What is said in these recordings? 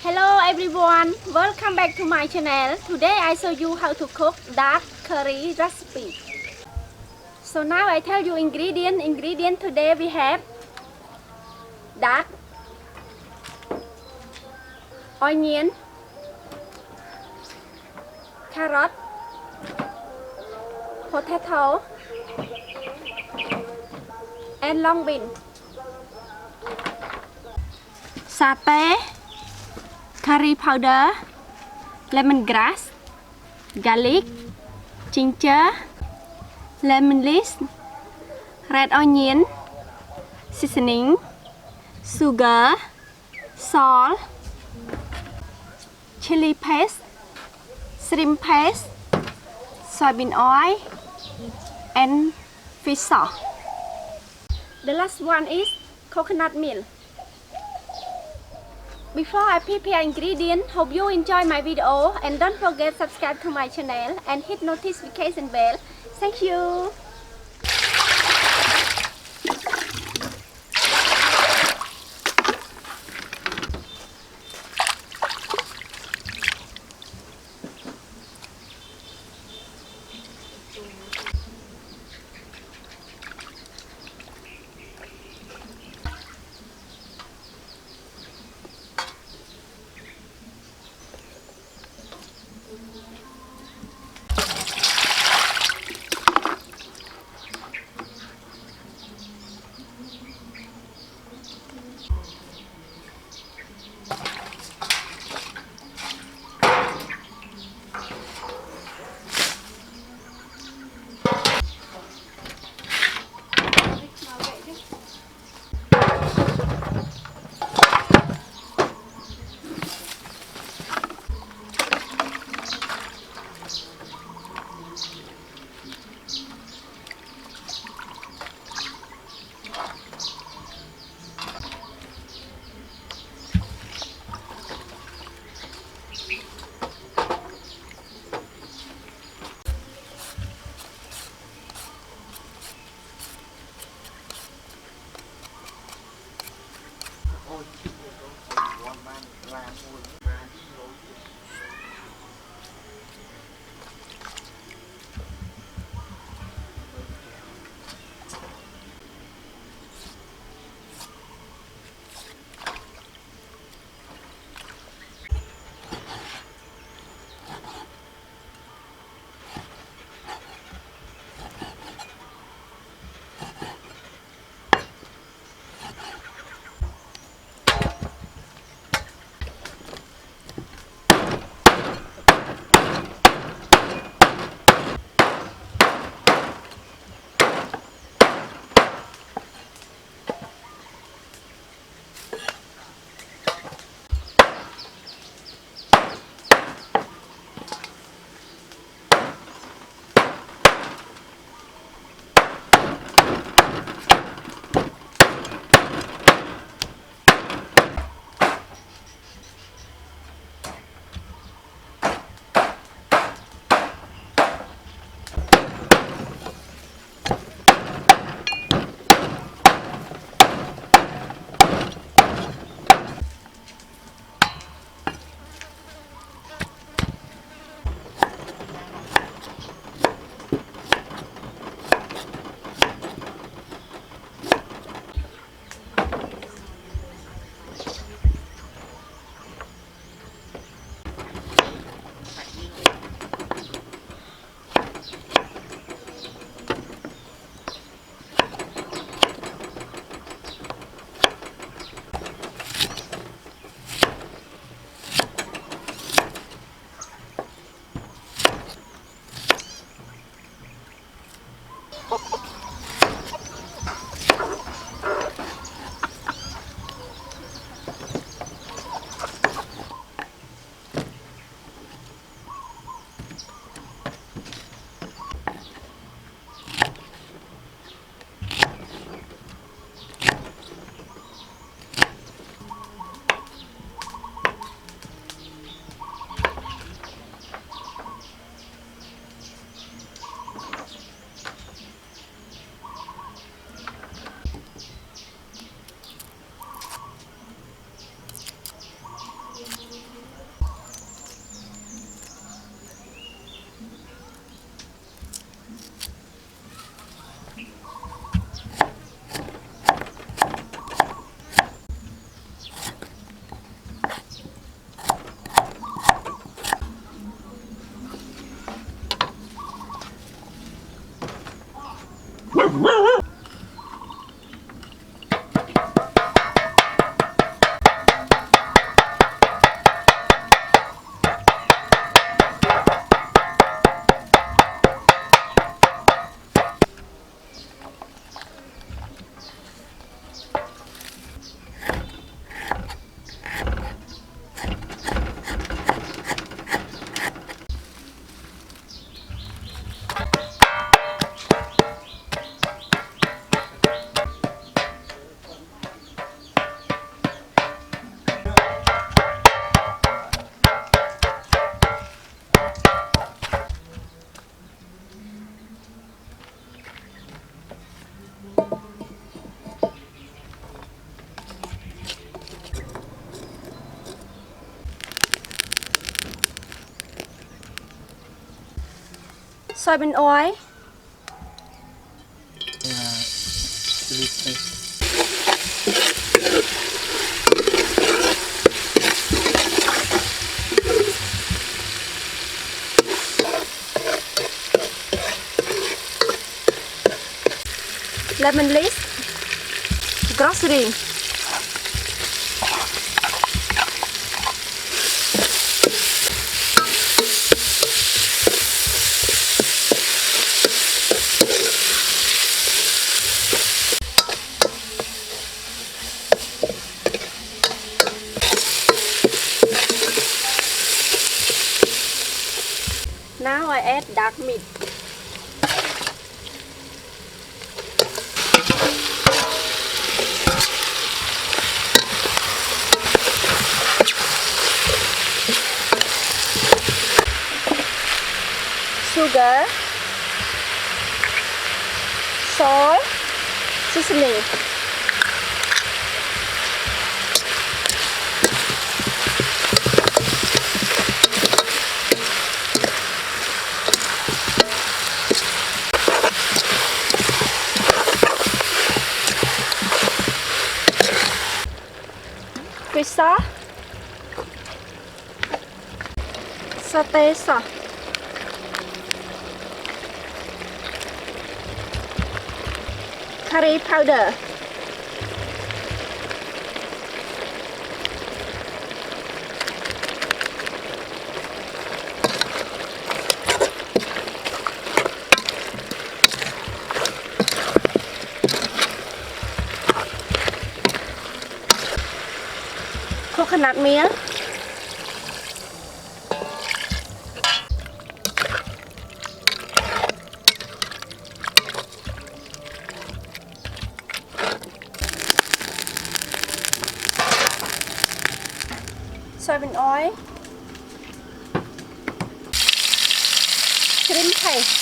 Hello everyone, welcome back to my channel. Today I show you how to cook dark curry recipe. So now I tell you ingredient today we have dark onion, carrot, potato and long bean. Satay, curry powder, lemongrass, garlic, ginger, lemon leaves, red onion, seasoning, sugar, salt, chili paste, shrimp paste, soybean oil and fish sauce. The last one is coconut milk. Before I prepare ingredients, hope you enjoy my video and don't forget subscribe to my channel and hit notification bell. Thank you. soybean oil, chili paste. lemon leaf, grocery, now I add dark meat. Sugar, salt, seasoning. Fish sauce, satay sauce, curry powder, coconut milk, soybean oil, shrimp paste,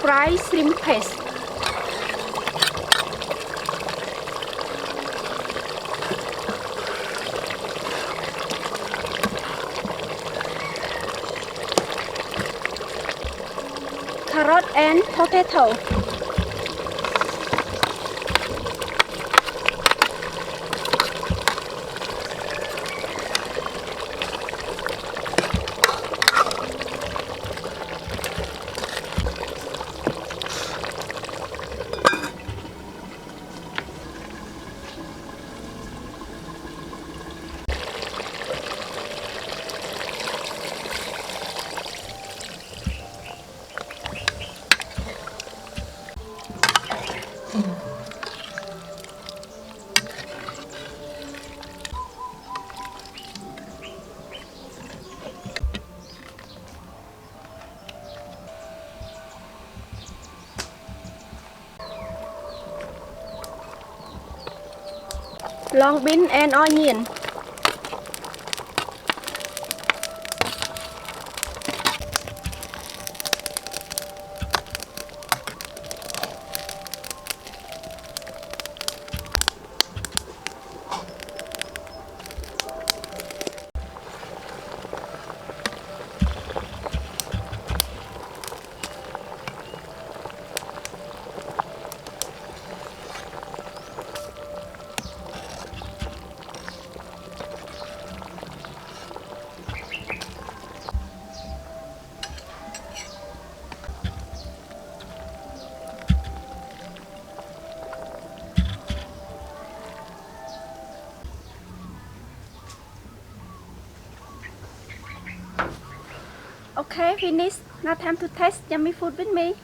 fried shrimp paste, carrot and potato, long bean and onion, Okay, finish. Now time to taste yummy food with me.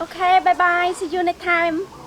Okay, bye bye. See you next time.